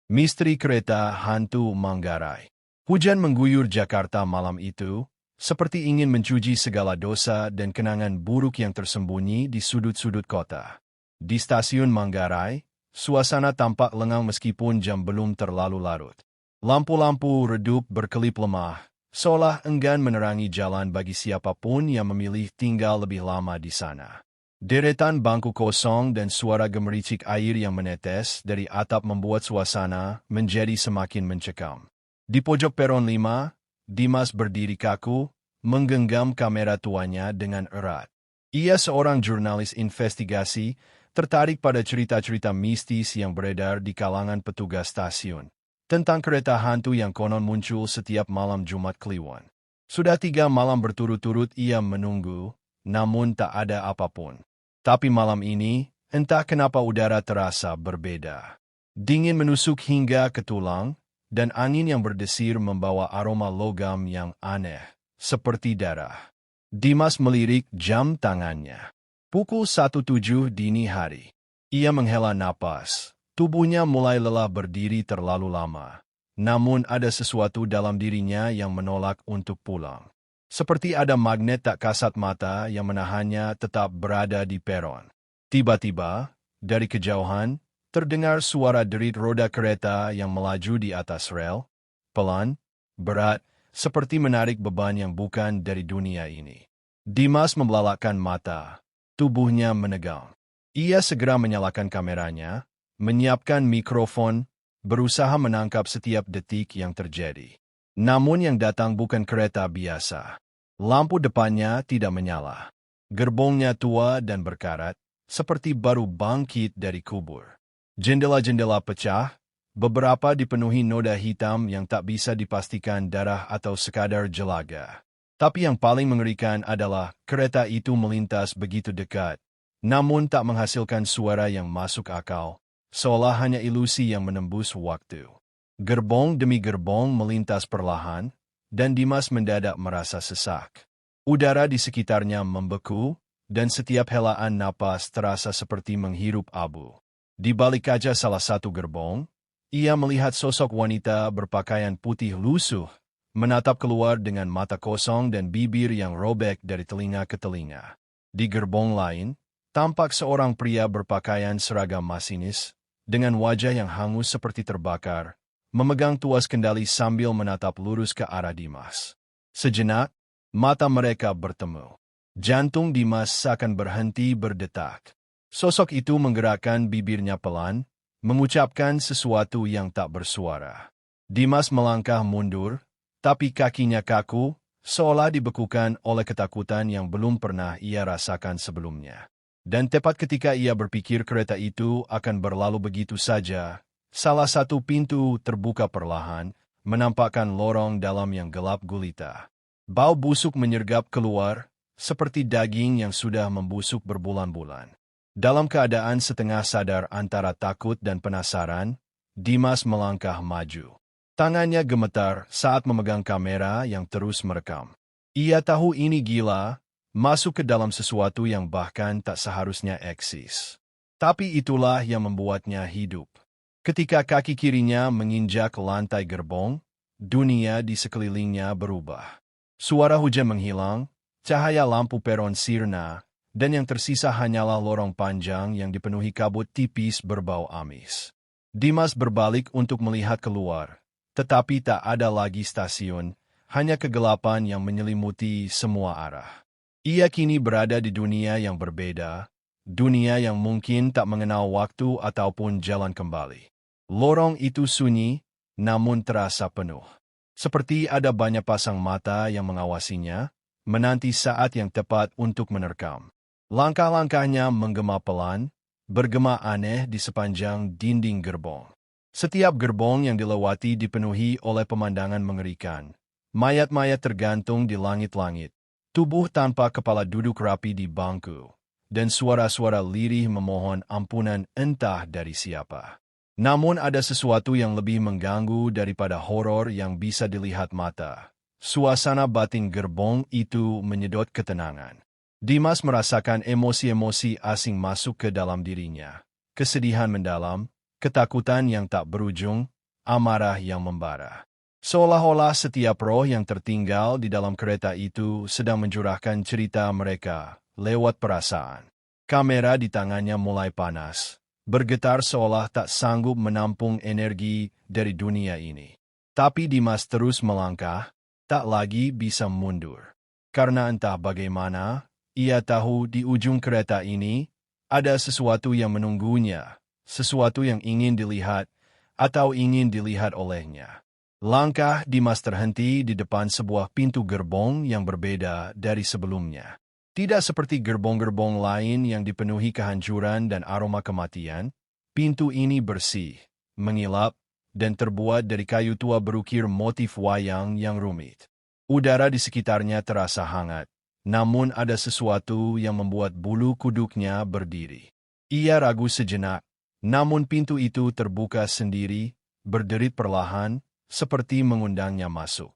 Misteri Kereta Hantu Manggarai. Hujan mengguyur Jakarta malam itu, seperti ingin mencuci segala dosa dan kenangan buruk yang tersembunyi di sudut-sudut kota. Di stasiun Manggarai, suasana tampak lengang meskipun jam belum terlalu larut. Lampu-lampu redup berkelip lemah, seolah enggan menerangi jalan bagi siapapun yang memilih tinggal lebih lama di sana. Deretan bangku kosong dan suara gemericik air yang menetes dari atap membuat suasana menjadi semakin mencekam. Di pojok peron 5, Dimas berdiri kaku, menggenggam kamera tuanya dengan erat. Ia seorang jurnalis investigasi, tertarik pada cerita-cerita mistis yang beredar di kalangan petugas stasiun. Tentang kereta hantu yang konon muncul setiap malam Jumat Kliwon. Sudah 3 malam berturut-turut ia menunggu, namun tak ada apapun. Tapi malam ini, entah kenapa udara terasa berbeda. Dingin menusuk hingga ke tulang, dan angin yang berdesir membawa aroma logam yang aneh, seperti darah. Dimas melirik jam tangannya. Pukul 1:07 dini hari. Ia menghela napas. Tubuhnya mulai lelah berdiri terlalu lama. Namun ada sesuatu dalam dirinya yang menolak untuk pulang. Seperti ada magnet tak kasat mata yang menahannya tetap berada di peron. Tiba-tiba, dari kejauhan, terdengar suara derit roda kereta yang melaju di atas rel, pelan, berat, seperti menarik beban yang bukan dari dunia ini. Dimas membelalakkan mata, tubuhnya menegang. Ia segera menyalakan kameranya, menyiapkan mikrofon, berusaha menangkap setiap detik yang terjadi. Namun yang datang bukan kereta biasa. Lampu depannya tidak menyala. Gerbongnya tua dan berkarat, seperti baru bangkit dari kubur. Jendela-jendela pecah, beberapa dipenuhi noda hitam yang tak bisa dipastikan darah atau sekadar jelaga. Tapi yang paling mengerikan adalah kereta itu melintas begitu dekat, namun tak menghasilkan suara yang masuk akal, seolah hanya ilusi yang menembus waktu. Gerbong demi gerbong melintas perlahan, dan Dimas mendadak merasa sesak. Udara di sekitarnya membeku, dan setiap helaan napas terasa seperti menghirup abu. Di balik kaca salah satu gerbong, ia melihat sosok wanita berpakaian putih lusuh, menatap keluar dengan mata kosong dan bibir yang robek dari telinga ke telinga. Di gerbong lain, tampak seorang pria berpakaian seragam masinis, dengan wajah yang hangus seperti terbakar, memegang tuas kendali sambil menatap lurus ke arah Dimas. Sejenak, mata mereka bertemu. Jantung Dimas seakan berhenti berdetak. Sosok itu menggerakkan bibirnya pelan, mengucapkan sesuatu yang tak bersuara. Dimas melangkah mundur, tapi kakinya kaku, seolah dibekukan oleh ketakutan yang belum pernah ia rasakan sebelumnya. Dan tepat ketika ia berpikir kereta itu akan berlalu begitu saja, salah satu pintu terbuka perlahan, menampakkan lorong dalam yang gelap gulita. Bau busuk menyergap keluar, seperti daging yang sudah membusuk berbulan-bulan. Dalam keadaan setengah sadar antara takut dan penasaran, Dimas melangkah maju. Tangannya gemetar saat memegang kamera yang terus merekam. Ia tahu ini gila, masuk ke dalam sesuatu yang bahkan tak seharusnya eksis. Tapi itulah yang membuatnya hidup. Ketika kaki kirinya menginjak lantai gerbong, dunia di sekelilingnya berubah. Suara hujan menghilang, cahaya lampu peron sirna, dan yang tersisa hanyalah lorong panjang yang dipenuhi kabut tipis berbau amis. Dimas berbalik untuk melihat keluar, tetapi tak ada lagi stasiun, hanya kegelapan yang menyelimuti semua arah. Ia kini berada di dunia yang berbeda, dunia yang mungkin tak mengenal waktu ataupun jalan kembali. Lorong itu sunyi, namun terasa penuh. Seperti ada banyak pasang mata yang mengawasinya, menanti saat yang tepat untuk menerkam. Langkah-langkahnya menggema pelan, bergema aneh di sepanjang dinding gerbong. Setiap gerbong yang dilewati dipenuhi oleh pemandangan mengerikan. Mayat-mayat tergantung di langit-langit, tubuh tanpa kepala duduk rapi di bangku, dan suara-suara lirih memohon ampunan entah dari siapa. Namun ada sesuatu yang lebih mengganggu daripada horor yang bisa dilihat mata. Suasana batin gerbong itu menyedot ketenangan. Dimas merasakan emosi-emosi asing masuk ke dalam dirinya. Kesedihan mendalam, ketakutan yang tak berujung, amarah yang membara. Seolah-olah setiap roh yang tertinggal di dalam kereta itu sedang mencurahkan cerita mereka lewat perasaan. Kamera di tangannya mulai panas, bergetar seolah tak sanggup menampung energi dari dunia ini. Tapi Dimas terus melangkah, tak lagi bisa mundur. Karena entah bagaimana, ia tahu di ujung kereta ini ada sesuatu yang menunggunya, sesuatu yang ingin dilihat atau ingin dilihat olehnya. Langkah Dimas terhenti di depan sebuah pintu gerbong yang berbeda dari sebelumnya. Tidak seperti gerbong-gerbong lain yang dipenuhi kehancuran dan aroma kematian, pintu ini bersih, mengilap, dan terbuat dari kayu tua berukir motif wayang yang rumit. Udara di sekitarnya terasa hangat, namun ada sesuatu yang membuat bulu kuduknya berdiri. Ia ragu sejenak, namun pintu itu terbuka sendiri, berderit perlahan, seperti mengundangnya masuk.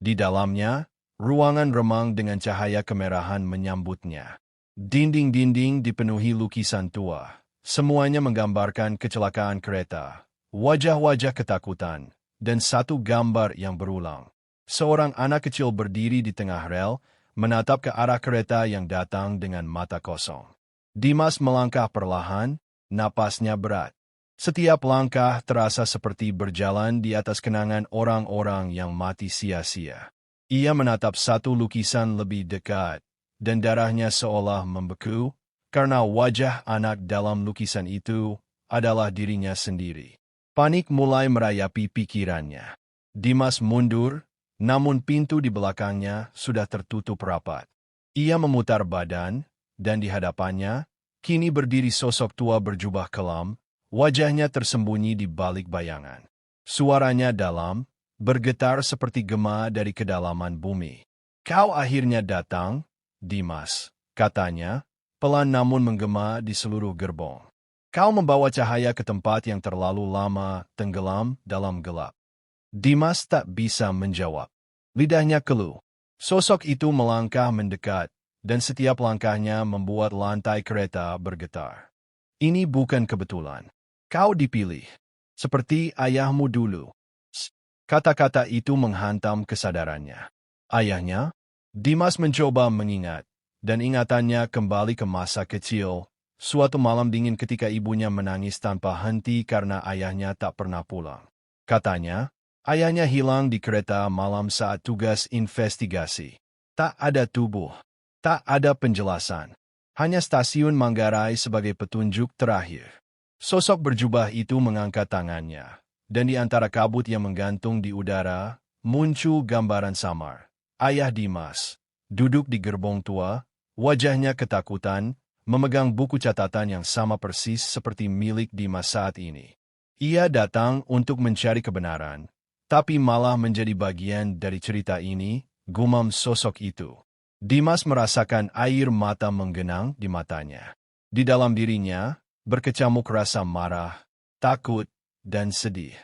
Di dalamnya, ruangan remang dengan cahaya kemerahan menyambutnya. Dinding-dinding dipenuhi lukisan tua. Semuanya menggambarkan kecelakaan kereta, wajah-wajah ketakutan, dan satu gambar yang berulang. Seorang anak kecil berdiri di tengah rel, menatap ke arah kereta yang datang dengan mata kosong. Dimas melangkah perlahan, napasnya berat. Setiap langkah terasa seperti berjalan di atas kenangan orang-orang yang mati sia-sia. Ia menatap satu lukisan lebih dekat, dan darahnya seolah membeku, karena wajah anak dalam lukisan itu adalah dirinya sendiri. Panik mulai merayapi pikirannya. Dimas mundur, namun pintu di belakangnya sudah tertutup rapat. Ia memutar badan, dan di hadapannya, kini berdiri sosok tua berjubah kelam, wajahnya tersembunyi di balik bayangan. Suaranya dalam, bergetar seperti gema dari kedalaman bumi. "Kau akhirnya datang, Dimas," katanya, pelan namun menggema di seluruh gerbong. "Kau membawa cahaya ke tempat yang terlalu lama tenggelam dalam gelap." Dimas tak bisa menjawab. Lidahnya keluh. Sosok itu melangkah mendekat, dan setiap langkahnya membuat lantai kereta bergetar. "Ini bukan kebetulan. Kau dipilih. Seperti ayahmu dulu." Kata-kata itu menghantam kesadarannya. Ayahnya? Dimas mencoba mengingat, dan ingatannya kembali ke masa kecil, suatu malam dingin ketika ibunya menangis tanpa henti karena ayahnya tak pernah pulang. Katanya, ayahnya hilang di kereta malam saat tugas investigasi. Tak ada tubuh, tak ada penjelasan. Hanya stasiun Manggarai sebagai petunjuk terakhir. Sosok berjubah itu mengangkat tangannya, dan di antara kabut yang menggantung di udara, muncul gambaran samar. Ayah Dimas, duduk di gerbong tua, wajahnya ketakutan, memegang buku catatan yang sama persis seperti milik Dimas saat ini. Ia datang untuk mencari kebenaran, tapi malah menjadi bagian dari cerita ini, gumam sosok itu. Dimas merasakan air mata menggenang di matanya. Di dalam dirinya, berkecamuk rasa marah, takut, dan sedih.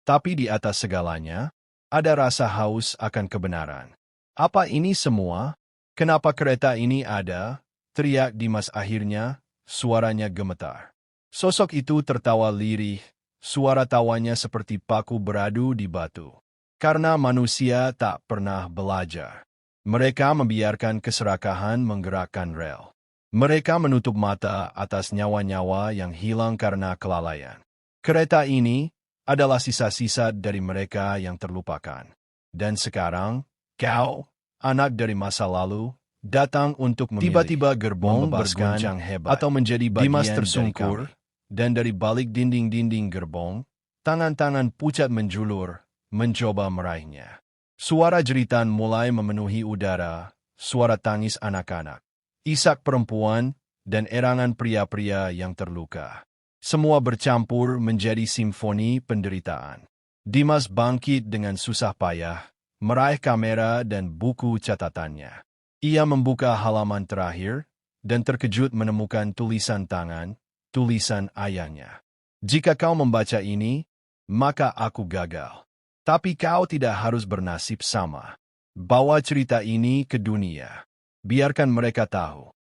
Tapi di atas segalanya, ada rasa haus akan kebenaran. "Apa ini semua? Kenapa kereta ini ada?" teriak Dimas akhirnya, suaranya gemetar. Sosok itu tertawa lirih, suara tawanya seperti paku beradu di batu. Karena manusia tak pernah belajar. Mereka membiarkan keserakahan menggerakkan rel. Mereka menutup mata atas nyawa-nyawa yang hilang karena kelalaian. Kereta ini adalah sisa-sisa dari mereka yang terlupakan. Dan sekarang, kau, anak dari masa lalu, datang untuk memilih. Tiba-tiba gerbong berguncang hebat, atau menjadi bagian Dimas tersungkur, dan dari balik dinding-dinding gerbong, tangan-tangan pucat menjulur, mencoba meraihnya. Suara jeritan mulai memenuhi udara, suara tangis anak-anak, isak perempuan, dan erangan pria-pria yang terluka. Semua bercampur menjadi simfoni penderitaan. Dimas bangkit dengan susah payah, meraih kamera dan buku catatannya. Ia membuka halaman terakhir, dan terkejut menemukan tulisan tangan, tulisan ayahnya. "Jika kau membaca ini, maka aku gagal. Tapi kau tidak harus bernasib sama. Bawa cerita ini ke dunia. Biarkan mereka tahu."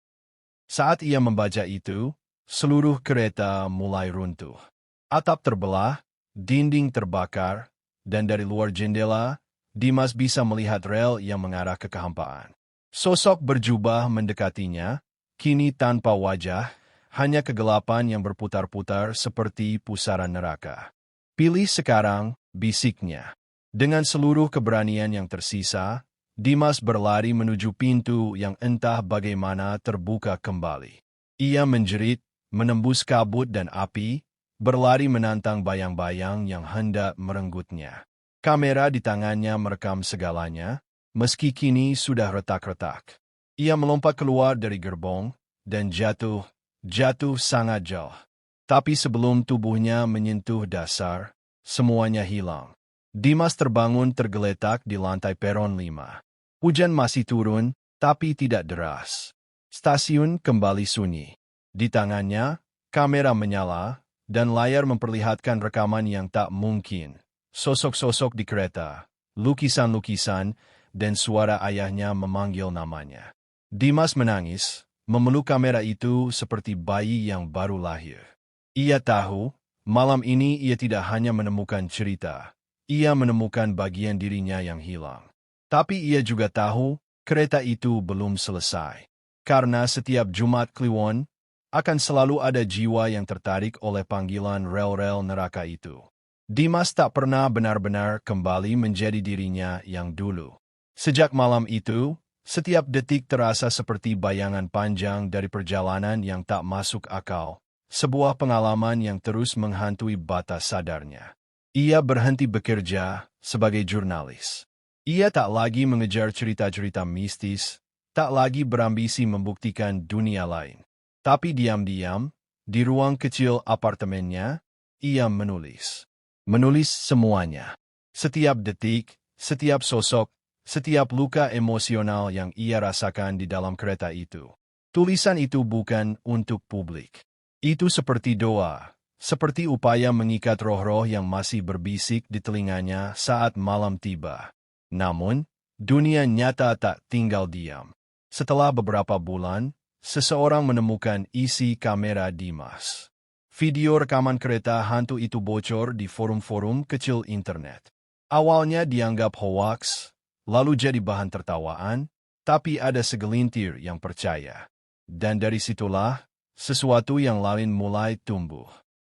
Saat ia membaca itu, seluruh kereta mulai runtuh. Atap terbelah, dinding terbakar, dan dari luar jendela, Dimas bisa melihat rel yang mengarah ke kehampaan. Sosok berjubah mendekatinya, kini tanpa wajah, hanya kegelapan yang berputar-putar seperti pusaran neraka. Pilih sekarang, bisiknya. Dengan seluruh keberanian yang tersisa, Dimas berlari menuju pintu yang entah bagaimana terbuka kembali. Ia menjerit, menembus kabut dan api, berlari menantang bayang-bayang yang hendak merenggutnya. Kamera di tangannya merekam segalanya, meski kini sudah retak-retak. Ia melompat keluar dari gerbong, dan jatuh sangat jauh. Tapi sebelum tubuhnya menyentuh dasar, semuanya hilang. Dimas terbangun tergeletak di lantai peron 5. Hujan masih turun, tapi tidak deras. Stasiun kembali sunyi. Di tangannya, kamera menyala, dan layar memperlihatkan rekaman yang tak mungkin. Sosok-sosok di kereta, lukisan-lukisan, dan suara ayahnya memanggil namanya. Dimas menangis, memeluk kamera itu seperti bayi yang baru lahir. Ia tahu, malam ini ia tidak hanya menemukan cerita, ia menemukan bagian dirinya yang hilang. Tapi ia juga tahu, kereta itu belum selesai. Karena setiap Jumat Kliwon, akan selalu ada jiwa yang tertarik oleh panggilan rel-rel neraka itu. Dimas tak pernah benar-benar kembali menjadi dirinya yang dulu. Sejak malam itu, setiap detik terasa seperti bayangan panjang dari perjalanan yang tak masuk akal, sebuah pengalaman yang terus menghantui batas sadarnya. Ia berhenti bekerja sebagai jurnalis. Ia tak lagi mengejar cerita-cerita mistis, tak lagi berambisi membuktikan dunia lain. Tapi diam-diam, di ruang kecil apartemennya, ia menulis. Menulis semuanya. Setiap detik, setiap sosok, setiap luka emosional yang ia rasakan di dalam kereta itu. Tulisan itu bukan untuk publik. Itu seperti doa, seperti upaya mengikat roh-roh yang masih berbisik di telinganya saat malam tiba. Namun, dunia nyata tak tinggal diam. Setelah beberapa bulan, seseorang menemukan isi kamera Dimas. Video rekaman kereta hantu itu bocor di forum-forum kecil internet. Awalnya dianggap hoaks, lalu jadi bahan tertawaan, tapi ada segelintir yang percaya. Dan dari situlah, sesuatu yang lain mulai tumbuh.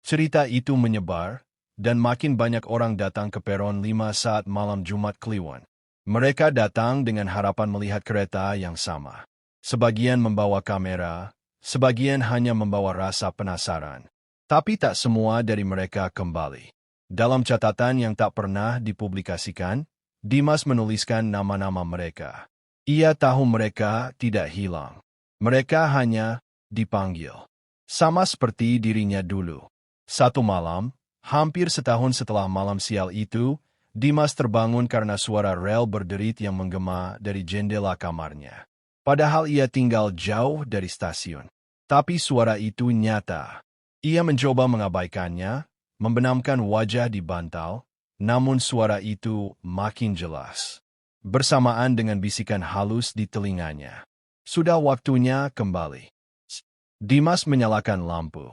Cerita itu menyebar, dan makin banyak orang datang ke peron 5 saat malam Jumat Kliwon. Mereka datang dengan harapan melihat kereta yang sama. Sebagian membawa kamera, sebagian hanya membawa rasa penasaran. Tapi tak semua dari mereka kembali. Dalam catatan yang tak pernah dipublikasikan, Dimas menuliskan nama-nama mereka. Ia tahu mereka tidak hilang. Mereka hanya dipanggil. Sama seperti dirinya dulu. Satu malam, hampir setahun setelah malam sial itu, Dimas terbangun karena suara rel berderit yang menggema dari jendela kamarnya. Padahal ia tinggal jauh dari stasiun. Tapi suara itu nyata. Ia mencoba mengabaikannya, membenamkan wajah di bantal, namun suara itu makin jelas. Bersamaan dengan bisikan halus di telinganya. Sudah waktunya kembali. Dimas menyalakan lampu.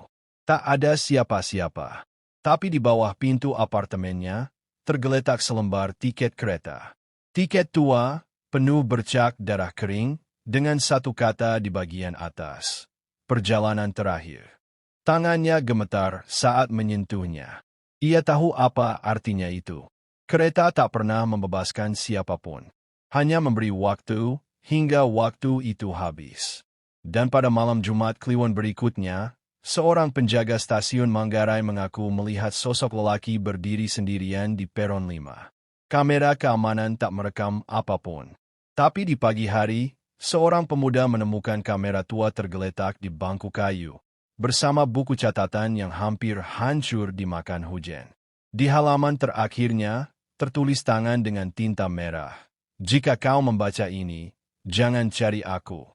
Tak ada siapa-siapa. Tapi di bawah pintu apartemennya, tergeletak selembar tiket kereta. Tiket tua, penuh bercak darah kering, dengan satu kata di bagian atas. Perjalanan terakhir. Tangannya gemetar saat menyentuhnya. Ia tahu apa artinya itu. Kereta tak pernah membebaskan siapapun. Hanya memberi waktu, hingga waktu itu habis. Dan pada malam Jumat Kliwon berikutnya, seorang penjaga stasiun Manggarai mengaku melihat sosok lelaki berdiri sendirian di peron 5. Kamera keamanan tak merekam apapun. Tapi di pagi hari, seorang pemuda menemukan kamera tua tergeletak di bangku kayu, bersama buku catatan yang hampir hancur dimakan hujan. Di halaman terakhirnya, tertulis tangan dengan tinta merah. Jika kau membaca ini, jangan cari aku.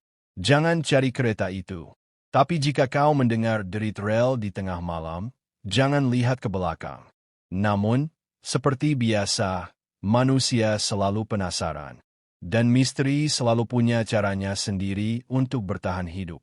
Jangan cari kereta itu. Tapi jika kau mendengar derit rel di tengah malam, jangan lihat ke belakang. Namun, seperti biasa, manusia selalu penasaran. Dan misteri selalu punya caranya sendiri untuk bertahan hidup.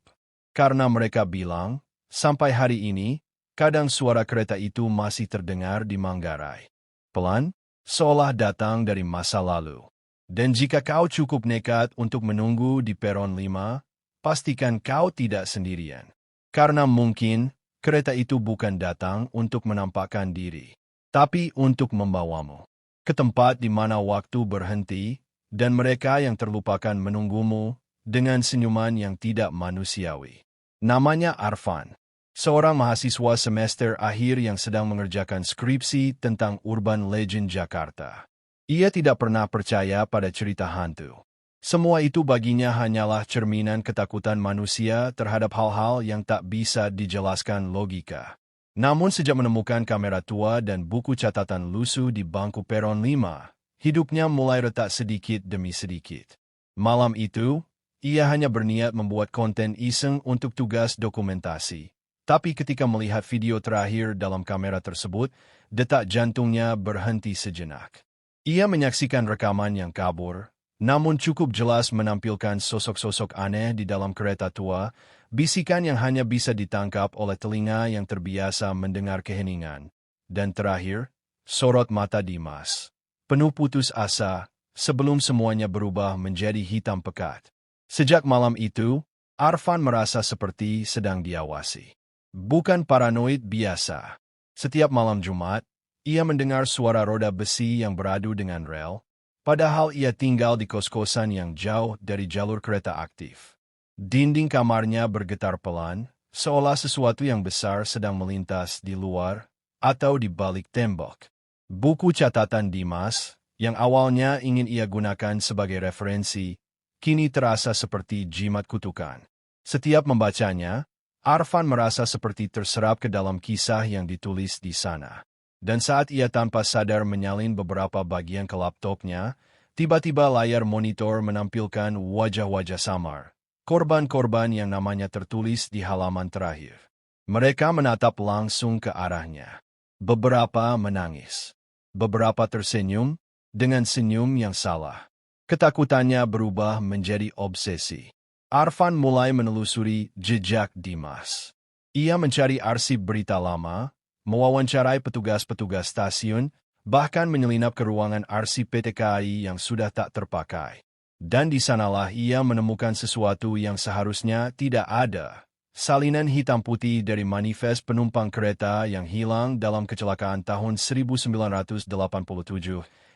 Karena mereka bilang, sampai hari ini, kadang suara kereta itu masih terdengar di Manggarai. Pelan, seolah datang dari masa lalu. Dan jika kau cukup nekat untuk menunggu di peron 5, pastikan kau tidak sendirian. Karena mungkin, kereta itu bukan datang untuk menampakkan diri, tapi untuk membawamu ke tempat di mana waktu berhenti, dan mereka yang terlupakan menunggumu dengan senyuman yang tidak manusiawi. Namanya Arfan, seorang mahasiswa semester akhir yang sedang mengerjakan skripsi tentang urban legend Jakarta. Ia tidak pernah percaya pada cerita hantu. Semua itu baginya hanyalah cerminan ketakutan manusia terhadap hal-hal yang tak bisa dijelaskan logika. Namun sejak menemukan kamera tua dan buku catatan lusuh di bangku peron 5, hidupnya mulai retak sedikit demi sedikit. Malam itu, ia hanya berniat membuat konten iseng untuk tugas dokumentasi. Tapi ketika melihat video terakhir dalam kamera tersebut, detak jantungnya berhenti sejenak. Ia menyaksikan rekaman yang kabur, namun cukup jelas menampilkan sosok-sosok aneh di dalam kereta tua, bisikan yang hanya bisa ditangkap oleh telinga yang terbiasa mendengar keheningan. Dan terakhir, sorot mata Dimas, penuh putus asa, sebelum semuanya berubah menjadi hitam pekat. Sejak malam itu, Arfan merasa seperti sedang diawasi. Bukan paranoid biasa. Setiap malam Jumat, ia mendengar suara roda besi yang beradu dengan rel, padahal ia tinggal di kos-kosan yang jauh dari jalur kereta aktif. Dinding kamarnya bergetar pelan, seolah sesuatu yang besar sedang melintas di luar atau di balik tembok. Buku catatan Dimas, yang awalnya ingin ia gunakan sebagai referensi, kini terasa seperti jimat kutukan. Setiap membacanya, Arfan merasa seperti terserap ke dalam kisah yang ditulis di sana. Dan saat ia tanpa sadar menyalin beberapa bagian ke laptopnya, tiba-tiba layar monitor menampilkan wajah-wajah samar, korban-korban yang namanya tertulis di halaman terakhir. Mereka menatap langsung ke arahnya. Beberapa menangis. Beberapa tersenyum, dengan senyum yang salah. Ketakutannya berubah menjadi obsesi. Arfan mulai menelusuri jejak Dimas. Ia mencari arsip berita lama, mewawancarai petugas-petugas stasiun, bahkan menyelinap ke ruangan arsip PT KAI yang sudah tak terpakai. Dan di sanalah ia menemukan sesuatu yang seharusnya tidak ada. Salinan hitam putih dari manifest penumpang kereta yang hilang dalam kecelakaan tahun 1987,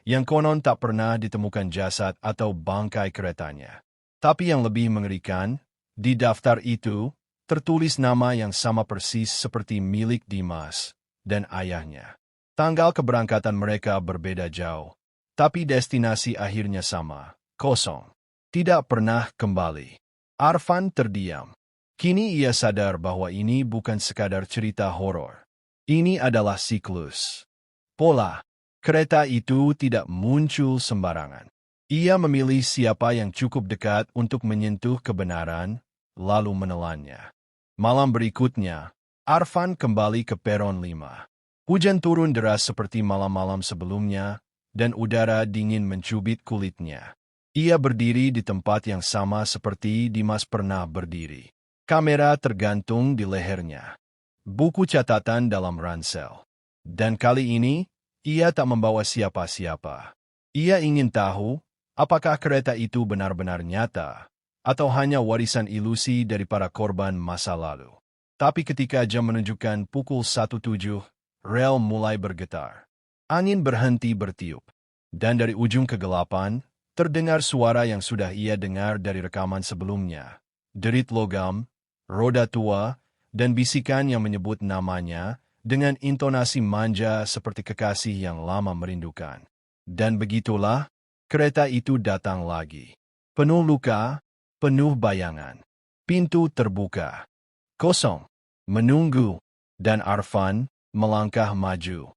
yang konon tak pernah ditemukan jasad atau bangkai keretanya. Tapi yang lebih mengerikan, di daftar itu, tertulis nama yang sama persis seperti milik Dimas dan ayahnya. Tanggal keberangkatan mereka berbeda jauh, tapi destinasi akhirnya sama, kosong. Tidak pernah kembali. Arfan terdiam. Kini ia sadar bahwa ini bukan sekadar cerita horor. Ini adalah siklus. Pola. Kereta itu tidak muncul sembarangan. Ia memilih siapa yang cukup dekat untuk menyentuh kebenaran, lalu menelannya. Malam berikutnya, Arfan kembali ke peron 5. Hujan turun deras seperti malam-malam sebelumnya, dan udara dingin mencubit kulitnya. Ia berdiri di tempat yang sama seperti Dimas pernah berdiri. Kamera tergantung di lehernya. Buku catatan dalam ransel. Dan kali ini, ia tak membawa siapa-siapa. Ia ingin tahu, apakah kereta itu benar-benar nyata, atau hanya warisan ilusi dari para korban masa lalu. Tapi ketika jam menunjukkan pukul 17, rel mulai bergetar. Angin berhenti bertiup. Dan dari ujung kegelapan, terdengar suara yang sudah ia dengar dari rekaman sebelumnya. Derit logam, roda tua, dan bisikan yang menyebut namanya, dengan intonasi manja seperti kekasih yang lama merindukan. Dan begitulah, kereta itu datang lagi. Penuh luka, penuh bayangan. Pintu terbuka. Kosong. Menunggu. Dan Arfan melangkah maju.